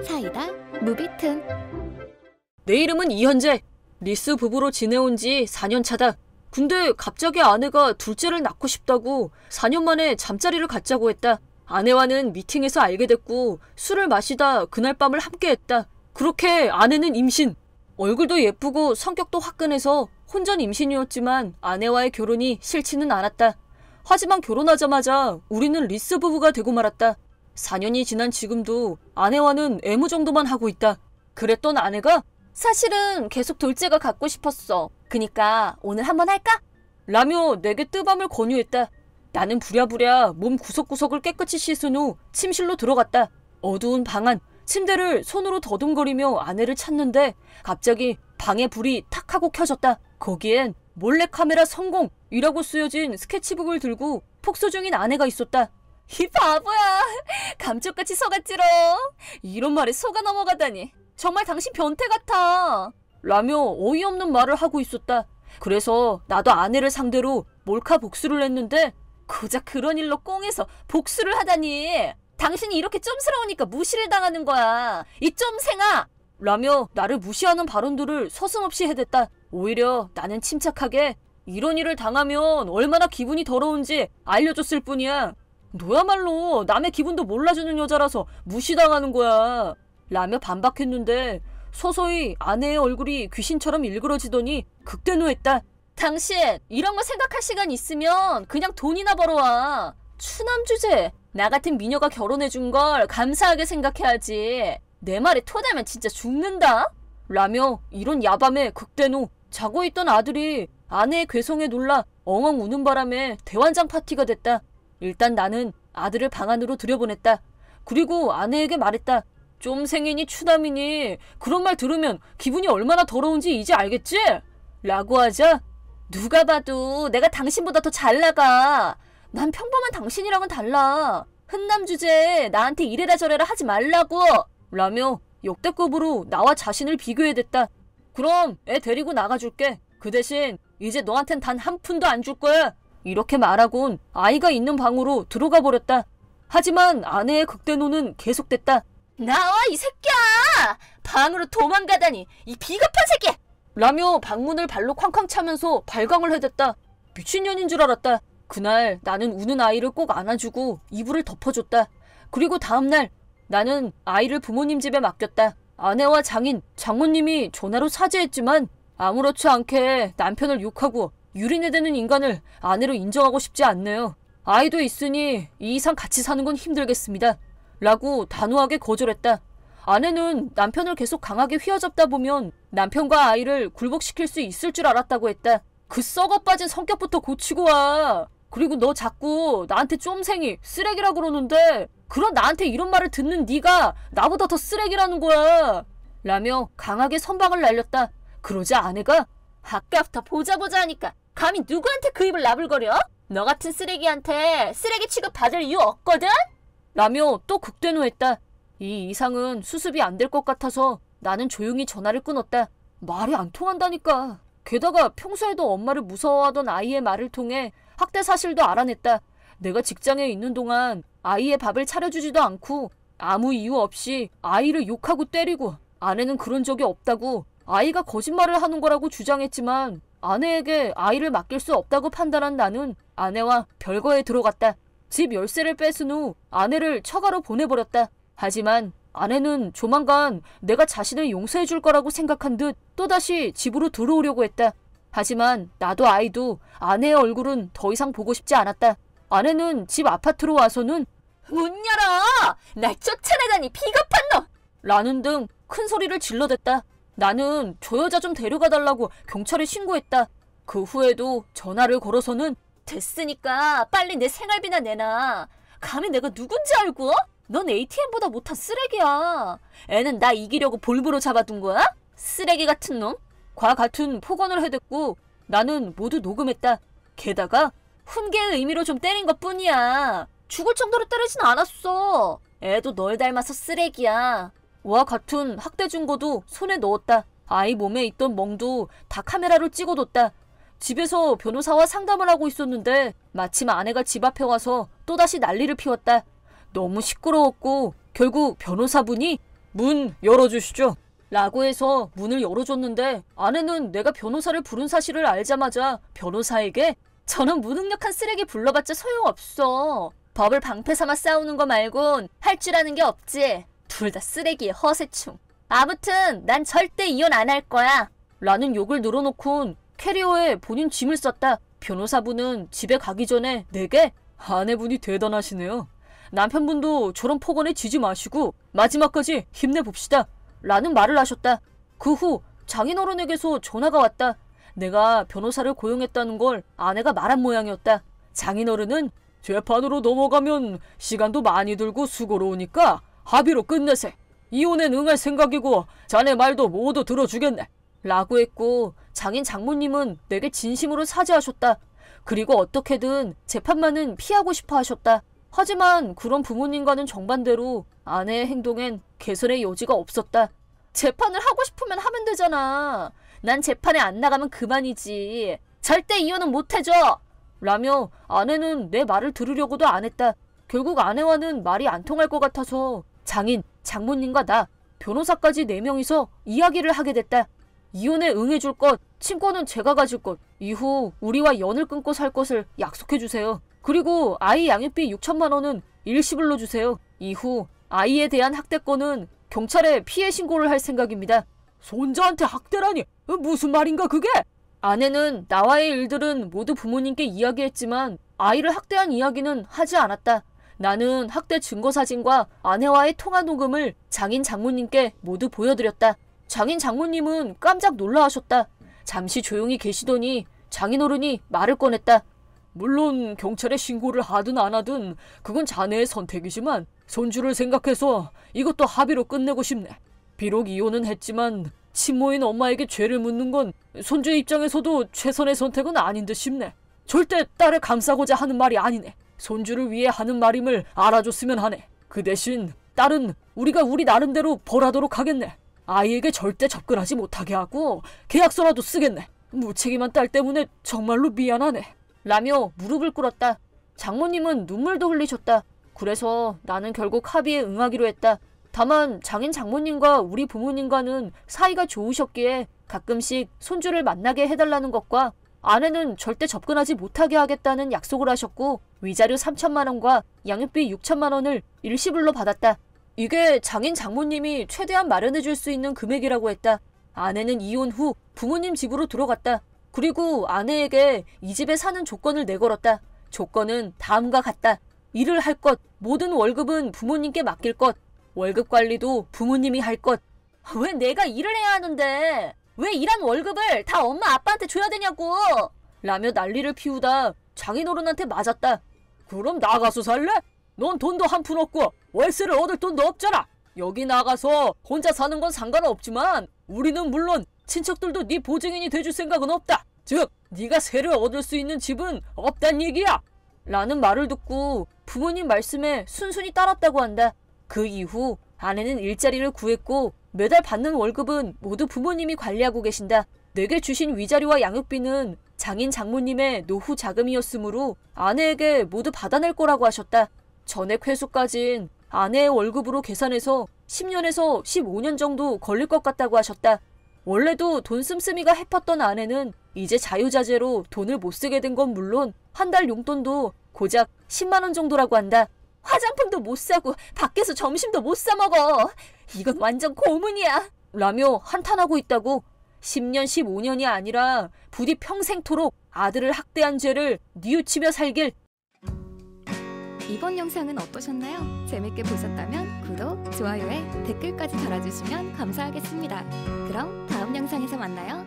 사이다 무비튼. 내 이름은 이현재. 리스 부부로 지내온 지 4년 차다. 근데 갑자기 아내가 둘째를 낳고 싶다고 4년 만에 잠자리를 갖자고 했다. 아내와는 미팅에서 알게 됐고 술을 마시다 그날 밤을 함께했다. 그렇게 아내는 임신. 얼굴도 예쁘고 성격도 화끈해서 혼전 임신이었지만 아내와의 결혼이 싫지는 않았다. 하지만 결혼하자마자 우리는 리스 부부가 되고 말았다. 4년이 지난 지금도 아내와는 애무 정도만 하고 있다. 그랬던 아내가 사실은 계속 둘째가 갖고 싶었어. 그니까 오늘 한번 할까? 라며 내게 뜨밤을 권유했다. 나는 부랴부랴 몸 구석구석을 깨끗이 씻은 후 침실로 들어갔다. 어두운 방 안 침대를 손으로 더듬거리며 아내를 찾는데 갑자기 방에 불이 탁 하고 켜졌다. 거기엔 몰래카메라 성공이라고 쓰여진 스케치북을 들고 폭소 중인 아내가 있었다. 이 바보야. 감쪽같이 속았지롱. 이런 말에 속아 넘어가다니. 정말 당신 변태 같아. 라며 어이없는 말을 하고 있었다. 그래서 나도 아내를 상대로 몰카 복수를 했는데 고작 그런 일로 꽁해서 복수를 하다니. 당신이 이렇게 쫌스러우니까 무시를 당하는 거야. 이 쫌생아! 라며 나를 무시하는 발언들을 서슴없이 해댔다. 오히려 나는 침착하게 이런 일을 당하면 얼마나 기분이 더러운지 알려줬을 뿐이야. 너야말로 남의 기분도 몰라주는 여자라서 무시당하는 거야. 라며 반박했는데 서서히 아내의 얼굴이 귀신처럼 일그러지더니 극대노했다. 당신 이런 거 생각할 시간 있으면 그냥 돈이나 벌어와. 추남 주제. 나 같은 미녀가 결혼해준 걸 감사하게 생각해야지. 내 말에 토달면 진짜 죽는다. 라며 이런 야밤에 극대노. 자고 있던 아들이 아내의 괴성에 놀라 엉엉 우는 바람에 대환장 파티가 됐다. 일단 나는 아들을 방 안으로 들여보냈다. 그리고 아내에게 말했다. 쫌생이니 추남이니 그런 말 들으면 기분이 얼마나 더러운지 이제 알겠지? 라고 하자 누가 봐도 내가 당신보다 더 잘 나가. 난 평범한 당신이랑은 달라. 흔남 주제에 나한테 이래라 저래라 하지 말라고. 라며 역대급으로 나와 자신을 비교해댔다. 그럼 애 데리고 나가줄게. 그 대신 이제 너한텐 단 한 푼도 안 줄 거야. 이렇게 말하곤 아이가 있는 방으로 들어가 버렸다. 하지만 아내의 극대노는 계속됐다. 나와 이 새끼야! 방으로 도망가다니 이 비겁한 새끼! 라며 방문을 발로 쾅쾅 차면서 발광을 해댔다. 미친년인 줄 알았다. 그날 나는 우는 아이를 꼭 안아주고 이불을 덮어줬다. 그리고 다음날 나는 아이를 부모님 집에 맡겼다. 아내와 장인, 장모님이 전화로 사죄했지만 아무렇지 않게 남편을 욕하고 유린해대는 인간을 아내로 인정하고 싶지 않네요. 아이도 있으니 이 이상 같이 사는 건 힘들겠습니다. 라고 단호하게 거절했다. 아내는 남편을 계속 강하게 휘어잡다 보면 남편과 아이를 굴복시킬 수 있을 줄 알았다고 했다. 그 썩어 빠진 성격부터 고치고 와. 그리고 너 자꾸 나한테 쫌생이 쓰레기라 그러는데 그런 나한테 이런 말을 듣는 네가 나보다 더 쓰레기라는 거야. 라며 강하게 선방을 날렸다. 그러자 아내가 아까부터 보자 하니까 감히 누구한테 그 입을 나불거려? 너 같은 쓰레기한테 쓰레기 취급 받을 이유 없거든? 라며 또 극대노했다. 이 이상은 수습이 안 될 것 같아서 나는 조용히 전화를 끊었다. 말이 안 통한다니까. 게다가 평소에도 엄마를 무서워하던 아이의 말을 통해 학대 사실도 알아냈다. 내가 직장에 있는 동안 아이의 밥을 차려주지도 않고 아무 이유 없이 아이를 욕하고 때리고 아내는 그런 적이 없다고 아이가 거짓말을 하는 거라고 주장했지만 아내에게 아이를 맡길 수 없다고 판단한 나는 아내와 별거에 들어갔다. 집 열쇠를 뺏은 후 아내를 처가로 보내버렸다. 하지만 아내는 조만간 내가 자신을 용서해 줄 거라고 생각한 듯 또다시 집으로 들어오려고 했다. 하지만 나도 아이도 아내의 얼굴은 더 이상 보고 싶지 않았다. 아내는 집 아파트로 와서는 문 열어! 날 쫓아내다니 비겁한 놈! 라는 등 큰 소리를 질러댔다. 나는 저 여자 좀 데려가 달라고 경찰에 신고했다. 그 후에도 전화를 걸어서는 됐으니까 빨리 내 생활비나 내놔. 감히 내가 누군지 알고? 넌 ATM보다 못한 쓰레기야. 애는 나 이기려고 볼부로 잡아둔 거야? 쓰레기 같은 놈? 과 같은 폭언을 해댔고 나는 모두 녹음했다. 게다가 훈계의 의미로 좀 때린 것뿐이야. 죽을 정도로 때리진 않았어. 애도 널 닮아서 쓰레기야. 와 같은 학대 증거도 손에 넣었다. 아이 몸에 있던 멍도 다 카메라로 찍어뒀다. 집에서 변호사와 상담을 하고 있었는데 마침 아내가 집 앞에 와서 또다시 난리를 피웠다. 너무 시끄러웠고 결국 변호사분이 문 열어주시죠 라고 해서 문을 열어줬는데 아내는 내가 변호사를 부른 사실을 알자마자 변호사에게 저는 무능력한 쓰레기 불러봤자 소용없어. 법을 방패 삼아 싸우는 거 말곤 할 줄 아는 게 없지. 둘 다 쓰레기의 허세충. 아무튼 난 절대 이혼 안 할 거야. 라는 욕을 늘어놓곤 캐리어에 본인 짐을 쌌다. 변호사분은 집에 가기 전에 내게 아내분이 대단하시네요. 남편분도 저런 폭언에 지지 마시고 마지막까지 힘내봅시다. 라는 말을 하셨다. 그 후 장인어른에게서 전화가 왔다. 내가 변호사를 고용했다는 걸 아내가 말한 모양이었다. 장인어른은 재판으로 넘어가면 시간도 많이 들고 수고로우니까 합의로 끝내세. 이혼엔 응할 생각이고 자네 말도 모두 들어주겠네. 라고 했고 장인 장모님은 내게 진심으로 사죄하셨다. 그리고 어떻게든 재판만은 피하고 싶어 하셨다. 하지만 그런 부모님과는 정반대로 아내의 행동엔 개선의 여지가 없었다. 재판을 하고 싶으면 하면 되잖아. 난 재판에 안 나가면 그만이지. 절대 이혼은 못 해줘. 라며 아내는 내 말을 들으려고도 안 했다. 결국 아내와는 말이 안 통할 것 같아서 장인, 장모님과 나, 변호사까지 4명이서 이야기를 하게 됐다. 이혼에 응해줄 것, 친권은 제가 가질 것, 이후 우리와 연을 끊고 살 것을 약속해주세요. 그리고 아이 양육비 6천만 원은 일시불로 주세요. 이후 아이에 대한 학대권은 경찰에 피해 신고를 할 생각입니다. 손자한테 학대라니 무슨 말인가 그게? 아내는 나와의 일들은 모두 부모님께 이야기했지만 아이를 학대한 이야기는 하지 않았다. 나는 학대 증거사진과 아내와의 통화 녹음을 장인 장모님께 모두 보여드렸다. 장인 장모님은 깜짝 놀라하셨다. 잠시 조용히 계시더니 장인어른이 말을 꺼냈다. 물론 경찰에 신고를 하든 안 하든 그건 자네의 선택이지만 손주를 생각해서 이것도 합의로 끝내고 싶네. 비록 이혼은 했지만 친모인 엄마에게 죄를 묻는 건 손주 입장에서도 최선의 선택은 아닌 듯 싶네. 절대 딸을 감싸고자 하는 말이 아니네. 손주를 위해 하는 말임을 알아줬으면 하네. 그 대신 딸은 우리가 우리 나름대로 벌하도록 하겠네. 아이에게 절대 접근하지 못하게 하고 계약서라도 쓰겠네. 무책임한 딸 때문에 정말로 미안하네. 라며 무릎을 꿇었다. 장모님은 눈물도 흘리셨다. 그래서 나는 결국 합의에 응하기로 했다. 다만 장인 장모님과 우리 부모님과는 사이가 좋으셨기에 가끔씩 손주를 만나게 해달라는 것과 아내는 절대 접근하지 못하게 하겠다는 약속을 하셨고 위자료 3천만 원과 양육비 6천만 원을 일시불로 받았다. 이게 장인 장모님이 최대한 마련해줄 수 있는 금액이라고 했다. 아내는 이혼 후 부모님 집으로 들어갔다. 그리고 아내에게 이 집에 사는 조건을 내걸었다. 조건은 다음과 같다. 일을 할 것, 모든 월급은 부모님께 맡길 것, 월급 관리도 부모님이 할 것. 왜 내가 일을 해야 하는데? 왜 일한 월급을 다 엄마 아빠한테 줘야 되냐고! 라며 난리를 피우다 장인어른한테 맞았다. 그럼 나가서 살래? 넌 돈도 한 푼 없고 월세를 얻을 돈도 없잖아. 여기 나가서 혼자 사는 건 상관없지만 우리는 물론 친척들도 네 보증인이 돼줄 생각은 없다. 즉 네가 세를 얻을 수 있는 집은 없단 얘기야. 라는 말을 듣고 부모님 말씀에 순순히 따랐다고 한다. 그 이후 아내는 일자리를 구했고 매달 받는 월급은 모두 부모님이 관리하고 계신다. 내게 주신 위자료와 양육비는 장인 장모님의 노후 자금이었으므로 아내에게 모두 받아낼 거라고 하셨다. 전액 회수까진 아내의 월급으로 계산해서 10년에서 15년 정도 걸릴 것 같다고 하셨다. 원래도 돈 씀씀이가 해팠던 아내는 이제 자유자재로 돈을 못 쓰게 된 건 물론 한 달 용돈도 고작 10만 원 정도라고 한다. 화장품도 못 사고 밖에서 점심도 못 사 먹어. 이건 완전 고문이야. 라며 한탄하고 있다고. 10년 15년이 아니라 부디 평생토록 아들을 학대한 죄를 뉘우치며 살길. 이번 영상은 어떠셨나요? 재밌게 보셨다면 구독, 좋아요에 댓글까지 달아주시면 감사하겠습니다. 그럼 다음 영상에서 만나요.